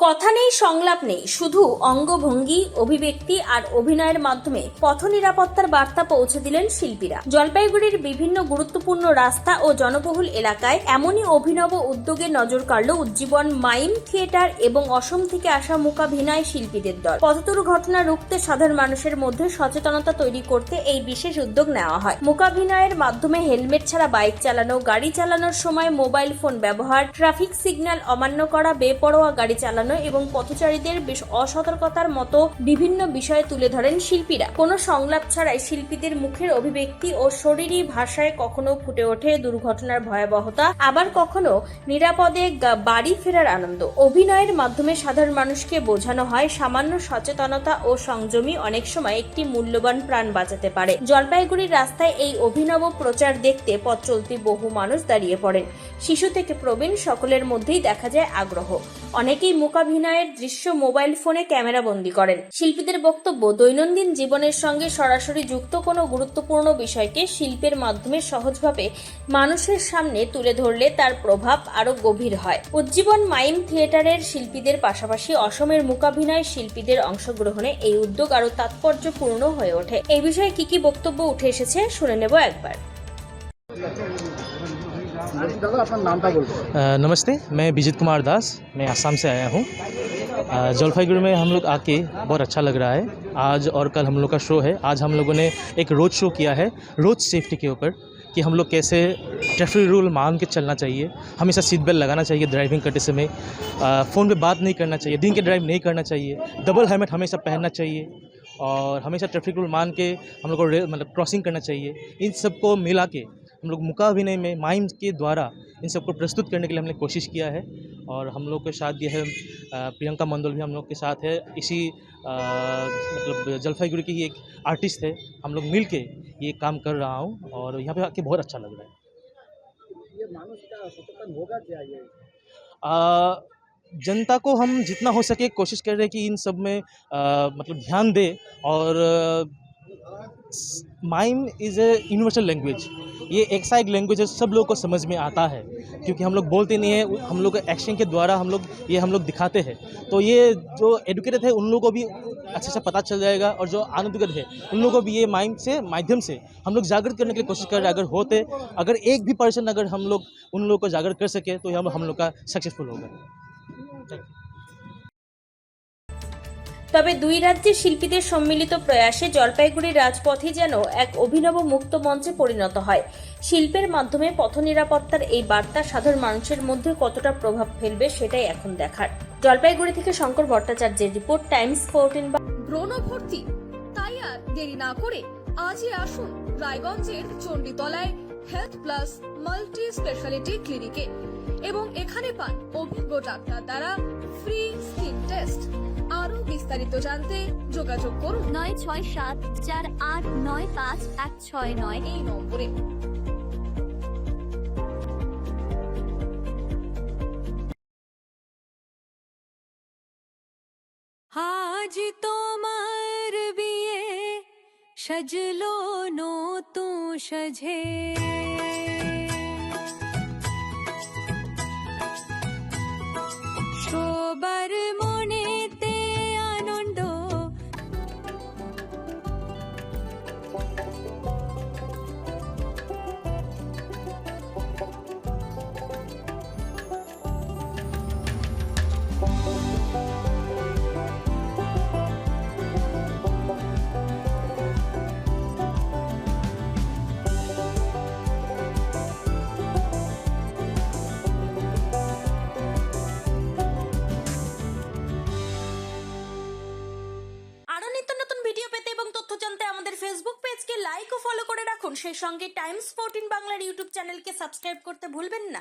কথা নেই, সংলাপ নেই, শুধু অঙ্গভঙ্গি, অভিব্যক্তি আর অভিনয়ের মাধ্যমে পথ নিরাপত্তার বার্তা পৌঁছে দিলেন শিল্পীরা। জলপাইগুড়ির বিভিন্ন গুরুত্বপূর্ণ রাস্তা ও জনবহুল এলাকায় এমনই অভিনব উদ্যোগে নজর কাড়ল উজ্জীবন মাইম থিয়েটার এবং অসম থেকে আসা মূকাভিনয় শিল্পীদের দল। পথ দুর্ঘটনা রুখতে সাধারণ মানুষের মধ্যে সচেতনতা তৈরি করতে এই বিশেষ উদ্যোগ নেওয়া হয়। মূকাভিনয়ের মাধ্যমে হেলমেট ছাড়া বাইক চালানো, গাড়ি চালানোর সময় মোবাইল ফোন ব্যবহার, ট্রাফিক সিগন্যাল অমান্য করা, বেপরোয়া গাড়ি চালানো এবং পথচারীদের বেশ অসতর্কতার মতো বিভিন্ন বিষয় তুলে ধরেন শিল্পীরা। কোনো সংলাপ ছাড়াই শিল্পীদের মুখের অভিব্যক্তি ও শরীরী ভাষায় কখনো ফুটে ওঠে দুর্ঘটনার ভয়াবহতা, আবার কখনো নিরাপদে বাড়ি ফেরার আনন্দ। অভিনয়ের মাধ্যমে সাধারণ মানুষকে বোঝানো হয় সামান্য সচেতনতা ও সংযমী অনেক সময় একটি মূল্যবান প্রাণ বাঁচাতে পারে। জলপাইগুড়ির রাস্তায় এই অভিনব প্রচার দেখতে পথ চলতি বহু মানুষ দাঁড়িয়ে পড়েন। শিশু থেকে প্রবীণ সকলের মধ্যেই দেখা যায় আগ্রহ। অনেকেই মূকাভিনয়ের দৃশ্য মোবাইল ফোনে ক্যামেরা বন্দী করেন। শিল্পীদের বক্তব্য, দৈনন্দিন জীবনের সঙ্গে সরাসরি যুক্ত কোনো গুরুত্বপূর্ণ বিষয়কে শিল্পের মাধ্যমে সহজভাবে মানুষের সামনে তুলে ধরলে তার প্রভাব আরো গভীর হয়। উজ্জীবন মাইম থিয়েটারের শিল্পীদের পাশাপাশি অসমের মূকাভিনয় শিল্পীদের অংশগ্রহণে এই উদ্যোগ আরো তাৎপর্যপূর্ণ হয়ে ওঠে। এই বিষয়ে কি বক্তব্য উঠে এসেছে শুনে নেব একবার। नमस्ते, मैं विजित कुमार दास, मैं असम से आया हूँ। जलपाईगुड़ी में हम लोग आके बहुत अच्छा लग रहा है। आज और कल हम लोग का शो है। आज हम लोगों ने एक रोड शो किया है रोड सेफ्टी के ऊपर कि हम लोग कैसे ट्रैफिक रूल मान के चलना चाहिए, हमेशा सीट बेल्ट लगाना चाहिए ड्राइविंग करते समय, फ़ोन पे बात नहीं करना चाहिए, दिन के ड्राइव नहीं करना चाहिए, डबल हेलमेट हमेशा पहनना चाहिए और हमेशा ट्रैफिक रूल मान के हम लोग को मतलब क्रॉसिंग करना चाहिए। इन सबको मिला के हम लोग मूकाभिनय में माइम के द्वारा इन सबको प्रस्तुत करने के लिए हमने कोशिश किया है। और हम लोग के साथ ये है प्रियंका मंडल भी हम लोग के साथ है। इसी मतलब जलपाईगुड़ी की ही एक आर्टिस्ट है। हम लोग मिल के ये काम कर रहा हूँ और यहाँ पे आके बहुत अच्छा लग रहा है। ये मानुष का सचेतन होगा क्या ये? जनता को हम जितना हो सके कोशिश कर रहे हैं कि इन सब में मतलब ध्यान दे। और mime is a universal language, ये एक लैंग्वेज है, सब लोगों को समझ में आता है क्योंकि हम लोग बोलते नहीं है, हम लोग एक्शन के द्वारा हम लोग दिखाते हैं। तो ये जो एडुकेटेड है उन लोगों को भी अच्छे से पता चल जाएगा और जो अनएडुकेटेड है उन लोगों को भी ये माइम से माध्यम से हम लोग जागृत करने के लिए कोशिश कर रहे हैं। अगर एक भी पर्सन अगर हम लोग उन लोगों को जागृत कर सके तो हम लोग का सक्सेसफुल होगा। তবে দুই রাজ্যের শিল্পীদের সম্মিলিত প্রয়াসে জলপাইগুড়ির রাজপথই যেন এক অভিনব মুক্ত মঞ্চে পরিণত হয়। শিল্পের মাধ্যমে পথ নিরাপত্তার এই বার্তা সাধারণ মানুষের মধ্যে কতটা প্রভাব ফেলবে সেটাই এখন দেখার। জলপাইগুড়ি থেকে শঙ্কর ভট্টাচার্যের রিপোর্ট, টাইমস 14। ব্রণ ভর্তি, তাই আর দেরি না করে আজই আসুন রায়গঞ্জের চণ্ডীতলায় হেলথ প্লাস মাল্টি স্পেশালিটি ক্লিনিকে এবং এখানে পান অভিজ্ঞ ডাক্তার দ্বারা ফ্রি স্কিন টেস্ট। আরো বিস্তারিত জানতে যোগাযোগ করুন 9674895169 এই নম্বরে। আজ তোমার বিয়ে সাজলো নতুন সাজে, সবার মনেতে আনন্দ, আরো নিত্য নতুন ভিডিও পেতে এবং তথ্য জানতে আমাদের ফেসবুক পেজকে লাইক ও ফলো করে রাখুন। সেই সঙ্গে টাইমস 14 বাংলার ইউটিউব চ্যানেলকে সাবস্ক্রাইব করতে ভুলবেন না।